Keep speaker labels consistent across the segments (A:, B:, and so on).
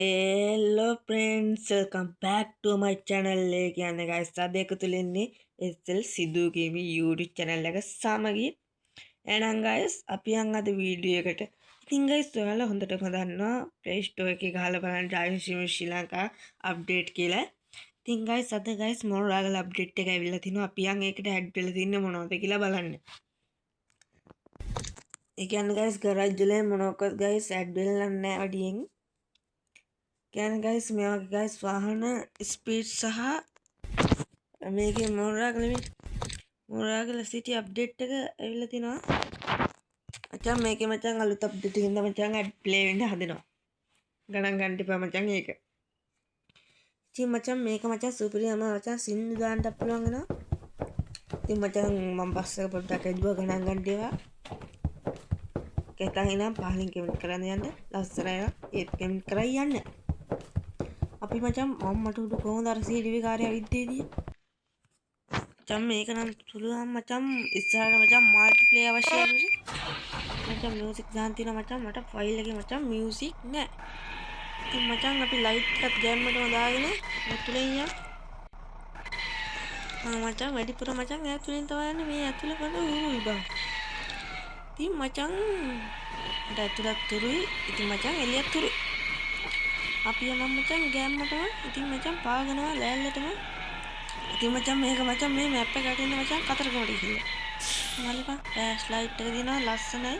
A: Hello friends, welcome back to my channel. එක කියන්නේ guys අද එකතු වෙන්නේ SL සිදු ගේමි YouTube channel එක සමගින්. එහෙනම් guys අපි යන් අද වීඩියෝ එකට. ඉතින් guys ඔයාලා හොඳටම දන්නවා Play Store එකේ ගහලා බලන්න Driving Sim ශ්‍රී ලංකා අප්ඩේට් කියලා. ඉතින් guys අද guys මොනරාගල අප්ඩේට් එක ඇවිල්ලා තිනවා. අපි යන් ඒකට ඇඩ් වෙලා තින්නේ මොනවද කියලා බලන්න. ඒ කියන්නේ guys garage වල මොනවද guys ඇඩ් වෙලා නැහැ වැඩියෙන්. Can guys මේ guys වාහන ස්පීඩ් සහ මේකේ මොරාගල සිටි අප්ඩේට් එක ඇවිල්ලා තිනවා. මචං මේකේ මචං අලුත් අප්ඩේට් එකකින් මචං ඇඩ් ප්ලේ වෙන්න හදනවා. ගණන් ගන්න එපා මචං ඒක. ඉතින් මචං මේක මචං සුපිරියම මචං සින්දු දාන්නත් පුළුවන් වෙනවා. ඉතින් මචං මම බස් එක පොඩ්ඩක් ඇදුවා ගණන් ගන්න ඒවා. කැතහිනම් පහලින් කමෙන්ට් කරන්න යන්න. ලස්සනයි ඒත් කමෙන්ට් කරයි යන්න. අපි මචං මට උඩ කොහොමද අර CDV කාර්යය විද්දේදී මචං මේක නම් පුළුවන් මචං ඉස්සරහට මචං මල්ටිප්ලේයර් අවශ්‍යයි මචං මියුසික් දාන්න තියෙනවා මචං මට ෆයිල් එකේ මචං මියුසික් නැහැ ඉතින් මචං අපි ලයිට් එකත් ගැම්මටම දාගෙන ඇතුලේ ඉන්න මචං වැඩිපුර මචං ඇතුලෙන් තමයි යන්නේ මේ ඇතුලේ කොහොමද ඌරුයි බං ඉතින් මචං ඇතුලත් තුරුයි ඉතින් මචං එළියත් තුරුයි අපි යමු මචං ගැම්මටම ඉතින් මචං පාගනවා ලෑල්ලටම ඉතින් මචං මේක මචං මේ මැප් එකට ඉන්න මචං කතරගමට කියලා. මල්ලිපා ෆ්ලෑෂ් ලයිට් එක දිනවා ලස්සනයි.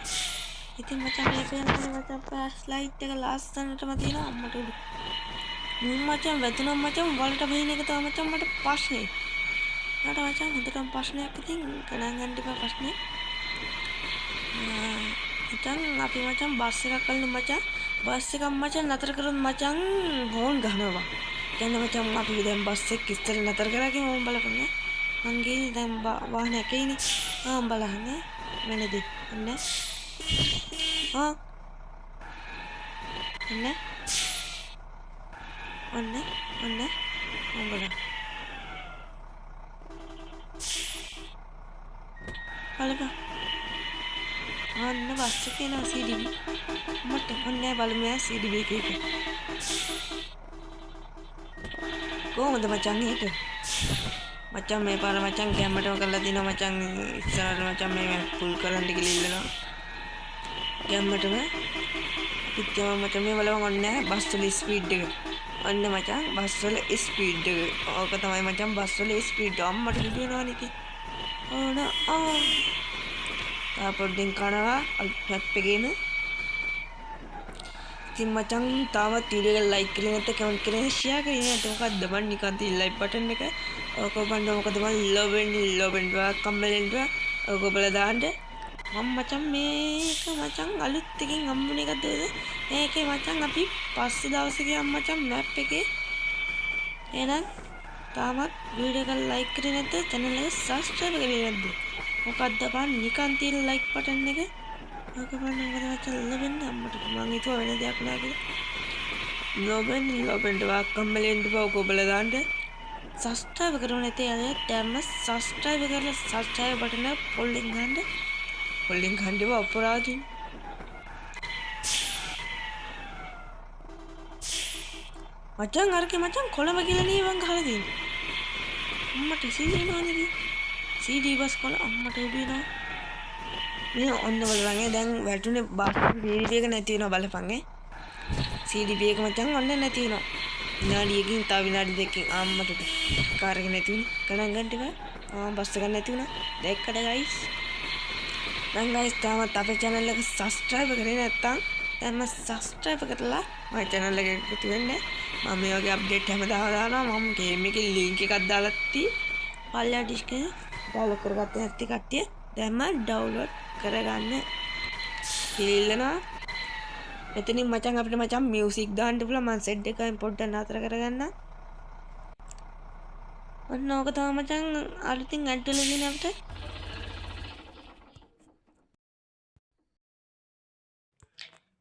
A: ඉතින් මචං මේක යනකොට මචං ෆ්ලෑෂ් ලයිට් එක ලස්සනටම තියෙනවා අම්මට උඩ. මචං වැදුනා මචං වලට බහින එක තමයි මචං මට ප්‍රශ්නේ. මට මචං හොඳටම ප්‍රශ්නයක් ඉතින් ගණන් ගන්න එපා ප්‍රශ්නේ. මචං අපි මචං බස් එකක් කළා මචං. බස් එකක් මචං නතර කරොත් මචං හෝන් ගහනවා. කියන්නේ මචං අපි දැන් බස් එක ඉස්සර නතර කරගෙන මම බලපන් මං ගිහින් දැන් වාහනයක් එයිනේ බලන්න වෙනද ඔන්න ඔන්න මම බලන්න බලපන් අන්න බස් එකේ නා CDB මට ඔන්න බලමු CDB එක කොහොමද මචං ඒක මචං මේ පාර මචං ගැම්මටම කරලා දිනවා මචං ඉස්සරහට මචං මේ ෆුල් කරන්ට් එක ඉල්ලනවා ගැම්මටම අපිත් යම මචං මේ බලවන් ඔන්න බස් වල ස්පීඩ් එක ඔන්න මචං බස් වල ස්පීඩ් එක ඕක තමයි මචං බස් වල ස්පීඩ් අම්මට කිව්ව වෙනවනේ ඉතින් ඕන තාපොඩ්ඩෙන් කනවා මැප් එකේම ඉතින් මචං තාමත් වීඩියෝ එක ලයික් කරලා නැත්නම් කමෙන්ට් කරලා ෂෙයා කරලා නැත්නම් මොකක්ද මන් නිකන් තියෙන ලයික් බටන් එක ඕක බලන්න මොකද මන් ලොබෙන් කම්මලෙන් ඕක බලලා දාන්න මම මචං මේක මචං අලුත් එකකින් හම්බුන එකද මේකේ මචං අපි පස්සේ දවසේ ගියම් මචං මැප් එකේ එහෙනම් තාමත් වීඩියෝ එක ලයික් කරේ නැත්නම් channel එක subscribe කරේ නැද්ද මොකද්ද බං නිකන් තියෙන ලයික් බටන් එක ඕක බලන්න මොකද මචං ලොබෙන් අම්මට මං හිතුවා වෙන දෙයක් නෑ කියලා ලොබෙන් කම්මලෙන් ඕක බලලා දාන්න subscribe කරව නැතේ අය දැම්ම subscribe කරලා subscribe බටන පොල්ලෙන් ගන්න පොල්ලෙන් ගන්නව අපරාධින් මචං අරකේ මචං කොළඹ කියලා නේ වන් ගහලා තියෙන්නේ අම්මට CD නෝනේ CD බස් කොළ අම්මට උඩිනවා මේ ඔන්න බලන්න දැන් වැටුනේ බස් CD එක නැති වෙනවා බලපන් CD එක මචං ඔන්න නැති වෙනවා විනාඩියකින් තව විනාඩි දෙකකින් අම්මට කාර් එක නැති වුණා ගණන් ගන්න එපා බස් එක නැති වුණා දැක්කද ගයිස් දැන් ගයිස් තාමත් අපේ channel එක subscribe කරේ නැත්නම් දැන්ම subscribe කරලා මගේ channel එක එකතු වෙන්න මම මේ වගේ අප්ඩේට් හැමදාම දානවා මම ගේම් එකේ link එකක් දාලා පල්ලා ඩිස්ක් එක ඩවුන්ලෝඩ් කරගත්ත නැති කට්ටිය දැන්ම ඩවුන්ලෝඩ් කරගන්න කියලා මෙතනින් මචං අපිට මචං මියුසික් දාන්න පුළුවන් මම සෙට් එකෙන් පොඩ්ඩක් නතර කරගන්න ඔන්න ඕක තමයි මචං අලුතින් ඇඩ් වෙලා තියෙන අපිට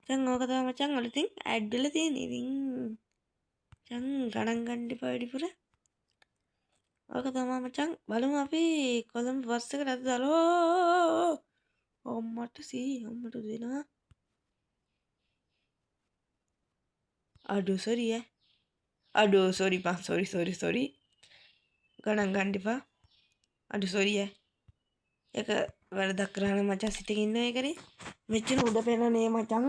A: දැන් ඕක තමයි මචං අලුතින් ඇඩ් වෙලා තියෙන්නේ ඉතින් මචං ගණන් ගන්න එපා වැඩිපුර ඕක තමයි මචං බලමු අපි කොළඹ බස් එකට අද දාලා අම්මට දෙනවා අඩු සොරිය අඩෝ සොරි පා සොරි ගණන් ගන්න එපා අඩු සොරිය එක වැරදක් කරානම් මචං සිතකින් ඉන්නව කරේ මෙච්චර උඩ පෙන්නනේ මචං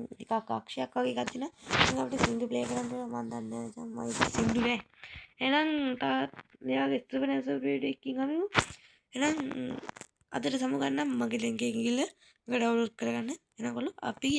A: ටිකක් අක්ෂයක් වගේ එකක් තියෙනවා ඉතින් අපිට සින්දු ප්ලේ කරන්න ඕන මන් දන්නේ නැහැ මචං මයි සින්දු නෑ එහෙනම් තාත් මෙයාගේ ස්ත්‍රපනස වීඩියෝ එකකින් අමිමු එහෙනම් අදට සමු ගන්න මගේ ලින්ක් එකකින් ගිහලා ඩවුන්ලෝඩ් කරගන්න එහෙනම් අපි